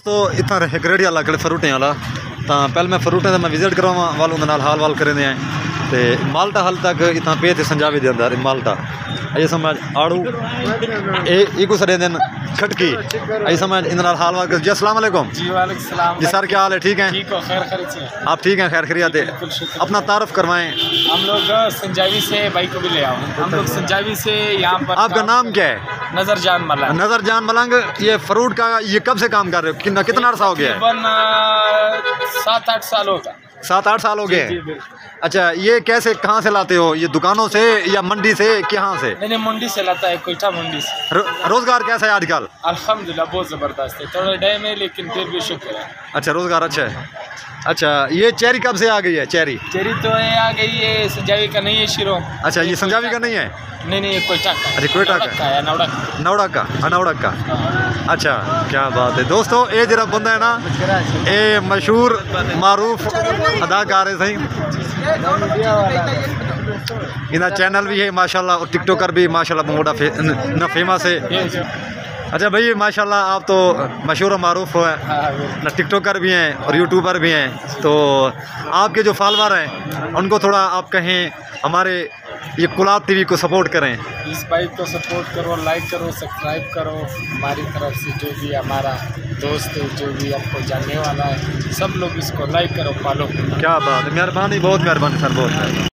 दोस्तों इतना एक रेडी वाला कड़े फ्रूटें वाला तो पहले मैं फ्रूटें मैं विजिट करवा वालों हाल वाल करें तो माल्टा हाल तक इतना पे थे संजाबी के अंदर माल्टा ये समझ आड़ू एक दिन खटकी ये समझ इन हाल वाल कर। जी अस्सलाम वालेकुम। जी सर क्या हाल है? ठीक है आप ठीक हैं? खैर खैरियत है। अपना तारफ़ करवाएं। हम लोग संजावी से भाई को भी ले आओ। हम लोग संजावी से यहाँ पर। आपका नाम क्या है? नजर जान मलंग। नजर जान मलंग। ये फ्रूट का ये कब से काम कर रहे हो? कितना अर्सा हो गया है? 7-8 साल होगा। 7-8 साल हो गए। अच्छा ये कैसे कहाँ से लाते हो? ये दुकानों से या मंडी से? कहाँ से? नहीं मंडी से लाता है, कोयटा मंडी से। रोजगार कैसा है आजकल? अल्हम्दुलिल्लाह बहुत ज़बरदस्त है। थोड़ा डैम है लेकिन फिर भी शुक्र है। अच्छा रोजगार अच्छा है। अच्छा ये चेरी कब से आ गई है? चेरी तो ये आ गई है, संजावी का नहीं है शिरो। अच्छा ये संजावी का नहीं है? नहीं ये कोयटा का। अच्छा कोयटा का, नौड़क का। अच्छा क्या बात है दोस्तों। ये जरा बंदा है ना ये मशहूर मारूफ अदाकार है सही। इनका चैनल भी है माशाल्लाह और टिकटॉकर भी माशाल्लाह मोटा फेमस है। अच्छा भाई माशाल्लाह आप तो मशहूर और मारूफ है, टिकटॉकर भी हैं और यूट्यूबर भी हैं। तो आपके जो फॉलोअर हैं उनको थोड़ा आप कहें हमारे ये कुलाब टीवी को सपोर्ट करें। इस बाइक को सपोर्ट करो, लाइक करो, सब्सक्राइब करो। हमारी तरफ से जो भी हमारा दोस्त है, जो भी आपको जानने वाला है, सब लोग इसको लाइक करो, फॉलो करो। क्या बात है, मेहरबानी, बहुत मेहरबानी सर, बहुत।